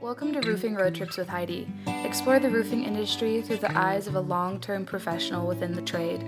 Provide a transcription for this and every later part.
Welcome to Roofing Road Trips with Heidi. Explore the roofing industry through the eyes of a long-term professional within the trade.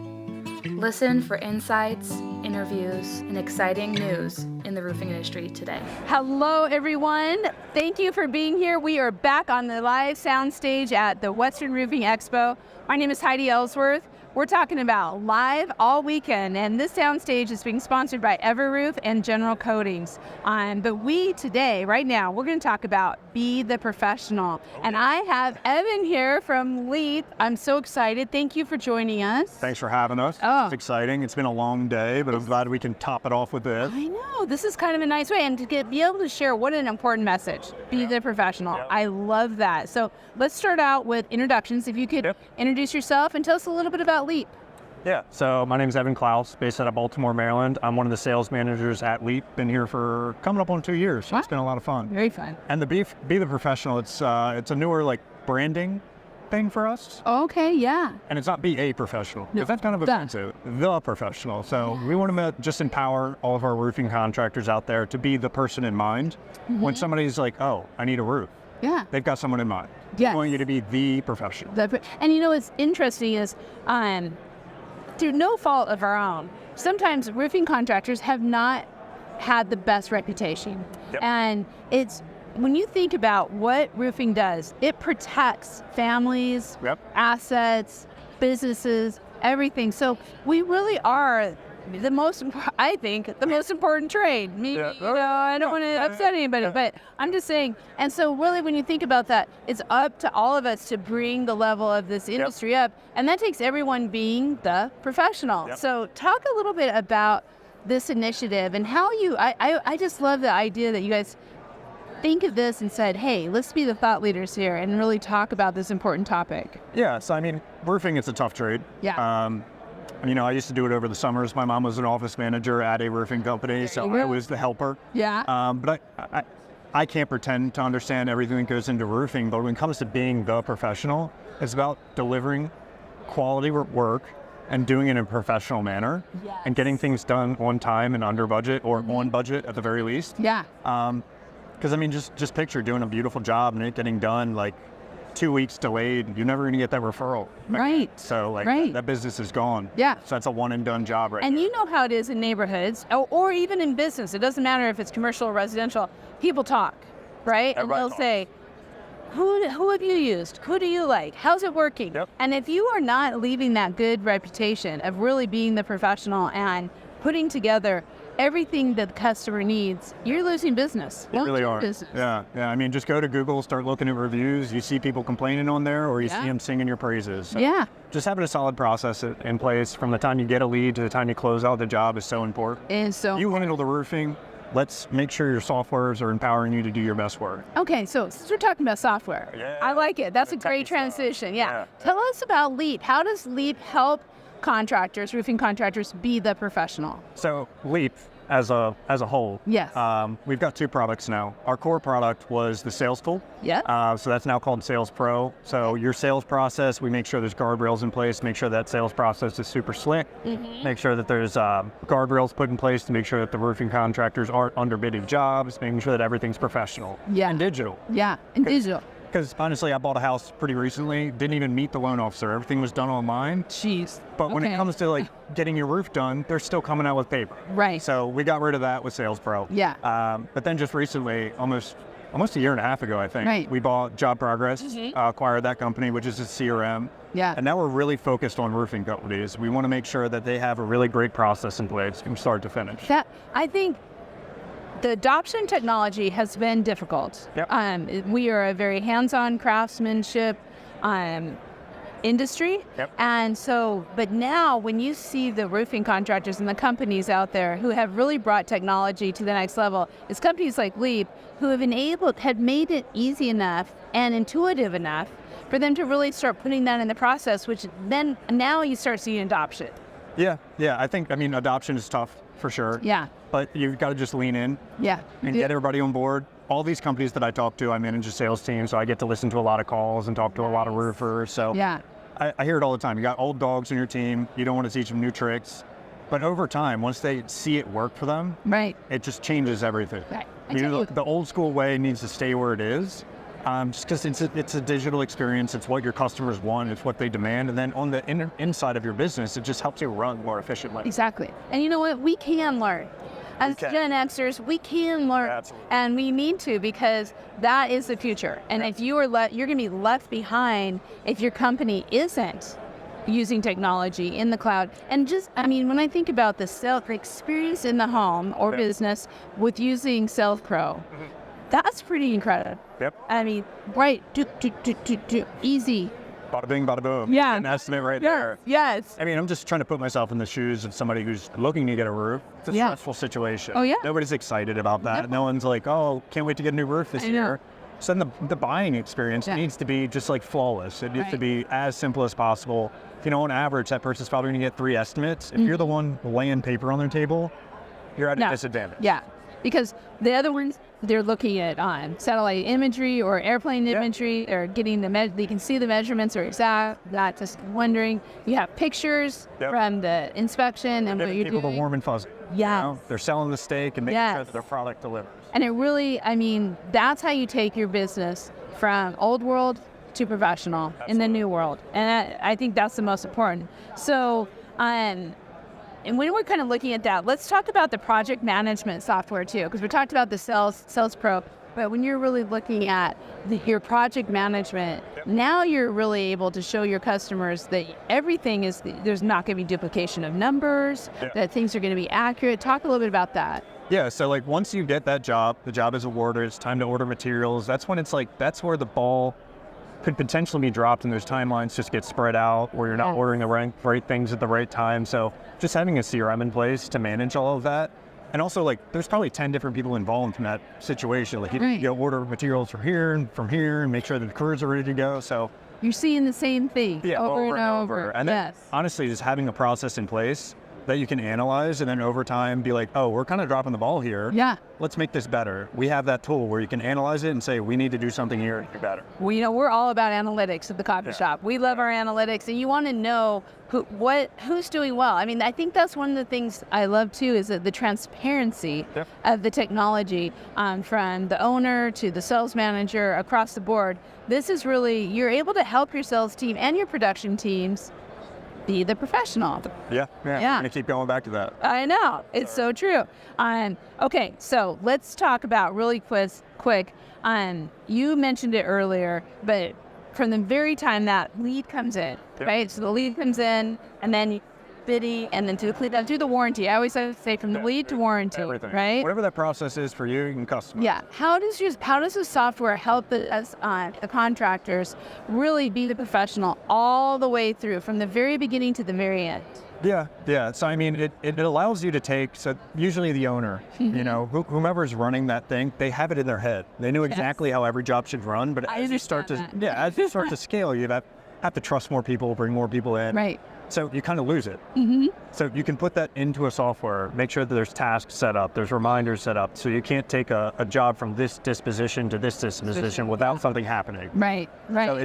Listen for insights, interviews, and exciting news in the roofing industry today. Hello, everyone. Thank you for being here. We are back on the live soundstage at the Western Roofing Expo. My name is Heidi Ellsworth. We're talking about live all weekend, and this soundstage is being sponsored by Everroof and General Coatings. But we today, right now, we're going to talk about Be the Professional. And I have Evan here from LEAP. I'm so excited. Thank you for joining us. Thanks for having us. It's exciting. It's been a long day, but I'm glad we can top it off with this. I know. This is kind of a nice way. And to be able to share what an important message. Be the professional. Yep. I love that. So let's start out with introductions. If you could introduce yourself and tell us a little bit about LEAP. Yeah, so my name is Evan Klaus, based out of Baltimore, Maryland. I'm one of the sales managers at LEAP. Been here for coming up on 2 years. So It's been a lot of fun. Very fun. And the Be the Professional, it's a newer branding thing for us. Okay, yeah. And it's not be a professional, because that's kind of offensive. The professional. So we want to just empower all of our roofing contractors out there to be the person in mind. When somebody's like, oh, I need a roof. Yeah. They've got someone in mind. Yes. We want you to be the professional. And you know what's interesting is, through no fault of our own, sometimes roofing contractors have not had the best reputation. Yep. And it's, when you think about what roofing does, it protects families, assets, businesses, everything. So we really are the most important trade. Maybe, I don't want to upset anybody, but I'm just saying. And so really when you think about that, it's up to all of us to bring the level of this industry up. And that takes everyone being the professional. Yep. So talk a little bit about this initiative and how I just love the idea that you guys think of this and said, hey, let's be the thought leaders here and really talk about this important topic. Yeah, so I mean, roofing is a tough trade. Yeah. I used to do it over the summers. My mom was an office manager at a roofing company, so I was the helper. Yeah. But I can't pretend to understand everything that goes into roofing, but when it comes to being the professional, it's about delivering quality work and doing it in a professional manner and getting things done on time and under budget or on budget at the very least. Yeah. Because just picture doing a beautiful job and it getting done 2 weeks delayed, you're never going to get that referral. Right. So that business is gone. Yeah. So that's a one and done job right And there. you know how it is in neighborhoods or even in business. It doesn't matter if it's commercial or residential. People talk, right? And they'll say, who have you used? Who do you like? How's it working? Yep. And if you are not leaving that good reputation of really being the professional and putting together everything that the customer needs, you're losing business. You really are. Business. Yeah. I mean, just go to Google, start looking at reviews. You see people complaining on there, or you see them singing your praises. So just having a solid process in place from the time you get a lead to the time you close out the job is so important. And so you handle the roofing. Let's make sure your softwares are empowering you to do your best work. Okay, so since we're talking about software, I like it. That's a great transition. Yeah. Tell us about LEAP. How does LEAP help contractors, roofing contractors, be the professional? So LEAP, as a whole, we've got two products now. Our core product was the sales tool. Yeah. So that's now called Sales Pro. So your sales process, we make sure there's guardrails in place, make sure that sales process is super slick, make sure that there's guardrails put in place to make sure that the roofing contractors aren't underbidding jobs, making sure that everything's professional. Yeah. And digital. Yeah, and digital. Because honestly, I bought a house pretty recently, didn't even meet the loan officer. Everything was done online. Jeez. But when it comes to getting your roof done, they're still coming out with paper. Right. So we got rid of that with Sales Pro. Yeah. But then just recently, almost a year and a half ago, I think, we bought Job Progress, acquired that company, which is a CRM. Yeah. And now we're really focused on roofing companies. We want to make sure that they have a really great process in place from start to finish. I think the adoption technology has been difficult. Yep. We are a very hands-on craftsmanship industry. Yep. And so, but now when you see the roofing contractors and the companies out there who have really brought technology to the next level, it's companies like LEAP who have made it easy enough and intuitive enough for them to really start putting that in the process, which then now you start seeing adoption. Yeah. I think, adoption is tough for sure. Yeah. But you've got to just lean in and get everybody on board. All these companies that I talk to, I manage a sales team, so I get to listen to a lot of calls and talk to a lot of roofers. So I hear it all the time. You got old dogs on your team. You don't want to teach them new tricks. But over time, once they see it work for them, it just changes everything. Right. The old school way needs to stay where it is. Just because it's a digital experience. It's what your customers want. It's what they demand. And then on the inside of your business, it just helps you run more efficiently. Exactly. And you know what? We can learn. As Gen Xers, we can learn. Absolutely. And we need to, because that is the future. And if you are you're going to be left behind if your company isn't using technology in the cloud. And just, I mean, when I think about the experience in the home or business with using Sales Pro, that's pretty incredible. Yep. I mean, right, easy. Bada bing, bada boom. Yeah. An estimate right there. Yes. I mean, I'm just trying to put myself in the shoes of somebody who's looking to get a roof. It's a stressful situation. Oh, yeah. Nobody's excited about that. No one's like, oh, can't wait to get a new roof this year. So then the buying experience needs to be just like flawless. It needs to be as simple as possible. You know, on average, that person's probably going to get 3 estimates. If you're the one laying paper on their table, you're at a disadvantage. Yeah. Because the other ones, they're looking at satellite imagery or airplane imagery. They're getting they can see the measurements are exact. Not just wondering. You have pictures from the inspection and what you're doing. People are warm and fuzzy. Yeah. You know? They're selling the steak and making sure that their product delivers. And it really, I mean, that's how you take your business from old world to professional in the new world. And I think that's the most important. So, and when we're kind of looking at that, let's talk about the project management software too, because we talked about the Sales Pro, but when you're really looking at your project management, now you're really able to show your customers that everything there's not going to be duplication of numbers, that things are going to be accurate. Talk a little bit about that. Yeah, so like once you get that job, the job is awarded, it's time to order materials. That's when it's like, that's where the ball could potentially be dropped and those timelines just get spread out where you're not ordering the right things at the right time. So just having a CRM in place to manage all of that. And also like there's probably 10 different people involved in that situation. Like you order materials from here and make sure that the crews are ready to go. So you're seeing the same thing over and over. And then honestly, just having a process in place that you can analyze and then over time be like, oh, we're kind of dropping the ball here. Yeah. Let's make this better. We have that tool where you can analyze it and say, we need to do something here to do better. Well, you know, we're all about analytics at the coffee shop. We love our analytics, and you want to know who's doing well. I mean, I think that's one of the things I love too, is that the transparency of the technology from the owner to the sales manager across the board. This is really, you're able to help your sales team and your production teams be the professional. Yeah. I'm going to keep going back to that. I know. It's so true. Okay, so let's talk about really quick. You mentioned it earlier, but from the very time that lead comes in, right? So the lead comes in, and then bidding, and then through the warranty. I always say from the lead to warranty, everything. Right? Whatever that process is for you and customer. Yeah. How does the software help the contractors really be the professional all the way through, from the very beginning to the very end? Yeah. So I mean, it allows you to take, so usually the owner, you know, whomever's running that thing, they have it in their head. They know exactly how every job should run. But as you start to scale, you have to trust more people, bring more people in. Right. So you kind of lose it. So you can put that into a software, make sure that there's tasks set up, there's reminders set up, so you can't take a job from this disposition to this disposition without something happening. Right. So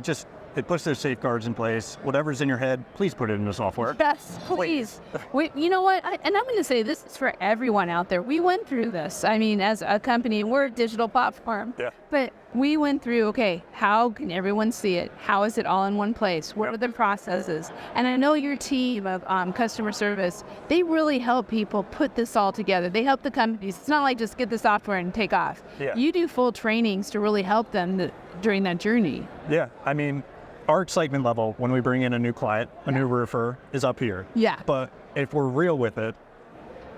it puts those safeguards in place. Whatever's in your head, please put it in the software. Yes, please. You know what? And I'm going to say this is for everyone out there. We went through this. I mean, as a company, we're a digital platform. Yeah. But we went through, okay, how can everyone see it? How is it all in one place? What are the processes? And I know your team of customer service, they really help people put this all together. They help the companies. It's not like just get the software and take off. Yeah. You do full trainings to really help them during that journey. Yeah. I mean, our excitement level when we bring in a new client, a new roofer, is up here. Yeah. But if we're real with it,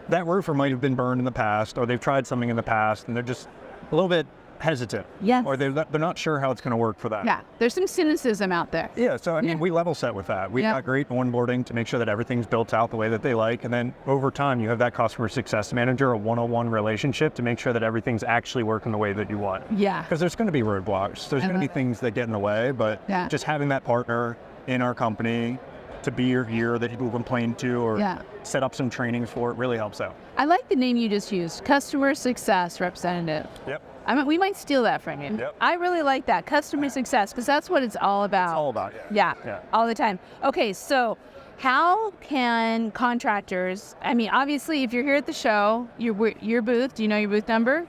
that roofer might have been burned in the past, or they've tried something in the past, and they're just a little bit hesitant. Yes. Or they're not sure how it's going to work for them. Yeah. There's some cynicism out there. Yeah. So, I mean, we level set with that. We've got great onboarding to make sure that everything's built out the way that they like. And then over time, you have that customer success manager, a one-on-one relationship to make sure that everything's actually working the way that you want. Yeah. Because there's going to be roadblocks. There's going to be things that get in the way, but just having that partner in our company to be your ear that people complain to or set up some training for, it really helps out. I like the name you just used, customer success representative. Yep. I mean, we might steal that from you. Yep. I really like that, customer success, because that's what it's all about. It's all about, yeah, all the time. Okay, so how can contractors, I mean, obviously, if you're here at the show, your booth, do you know your booth number?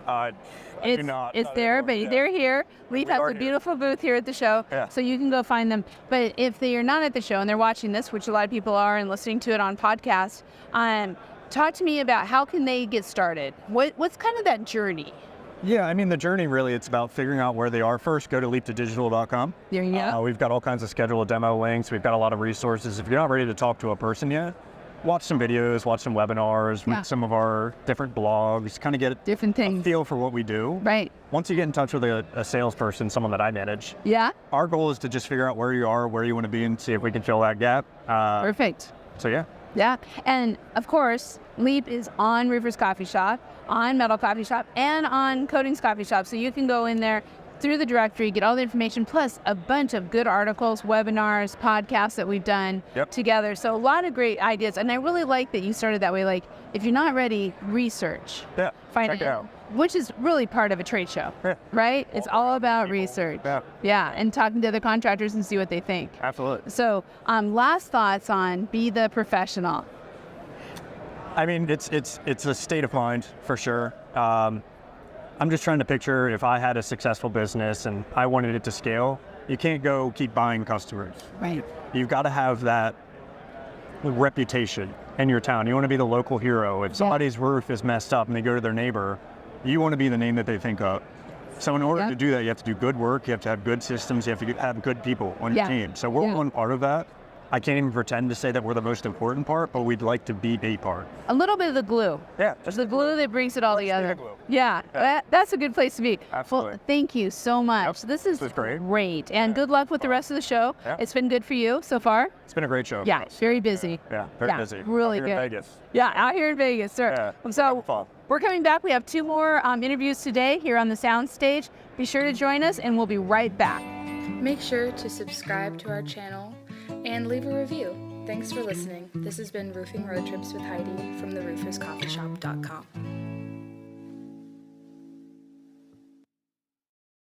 It's there, but they're here. Leaf has a beautiful booth here at the show, so you can go find them. But if they are not at the show and they're watching this, which a lot of people are, and listening to it on podcast, talk to me about how can they get started? What's kind of that journey? Yeah, I mean, the journey really, it's about figuring out where they are first. Go to leaptodigital.com. There you go. We've got all kinds of schedule demo links. We've got a lot of resources. If you're not ready to talk to a person yet, watch some videos, watch some webinars, read some of our different blogs, kind of get different things. A feel for what we do. Right. Once you get in touch with a salesperson, someone that I manage, our goal is to just figure out where you are, where you want to be, and see if we can fill that gap. Perfect. So yeah. Yeah, and of course, Leap is on Roofers Coffee Shop, on Metal Coffee Shop, and on Coatings Coffee Shop. So you can go in there through the directory, get all the information, plus a bunch of good articles, webinars, podcasts that we've done together. So a lot of great ideas. And I really like that you started that way. Like, if you're not ready, research. Yeah, find check it out. Which is really part of a trade show, right? It's all about research. Yeah, and talking to other contractors and see what they think. Absolutely. So last thoughts on be the professional. I mean, it's a state of mind for sure. I'm just trying to picture if I had a successful business and I wanted it to scale, you can't go keep buying customers. Right. You've got to have that reputation in your town. You want to be the local hero. If somebody's roof is messed up and they go to their neighbor, you want to be the name that they think of. So in order to do that, you have to do good work, you have to have good systems, you have to have good people on your team. So we're one part of that. I can't even pretend to say that we're the most important part, but we'd like to be a part. A little bit of the glue. Yeah. Just the glue that brings it all together. Yeah, that's a good place to be. Absolutely. Well, thank you so much. This is great. And good luck with the rest of the show. It's been good for you so far? It's been a great show. Yeah, very busy. Yeah, very busy. Really good. good. In Vegas. Yeah, out here in Vegas, sir. So we're coming back. We have 2 more interviews today here on the soundstage. Be sure to join us, and we'll be right back. Make sure to subscribe to our channel and leave a review. Thanks for listening. This has been Roofing Road Trips with Heidi from the RoofersCoffeeShop.com.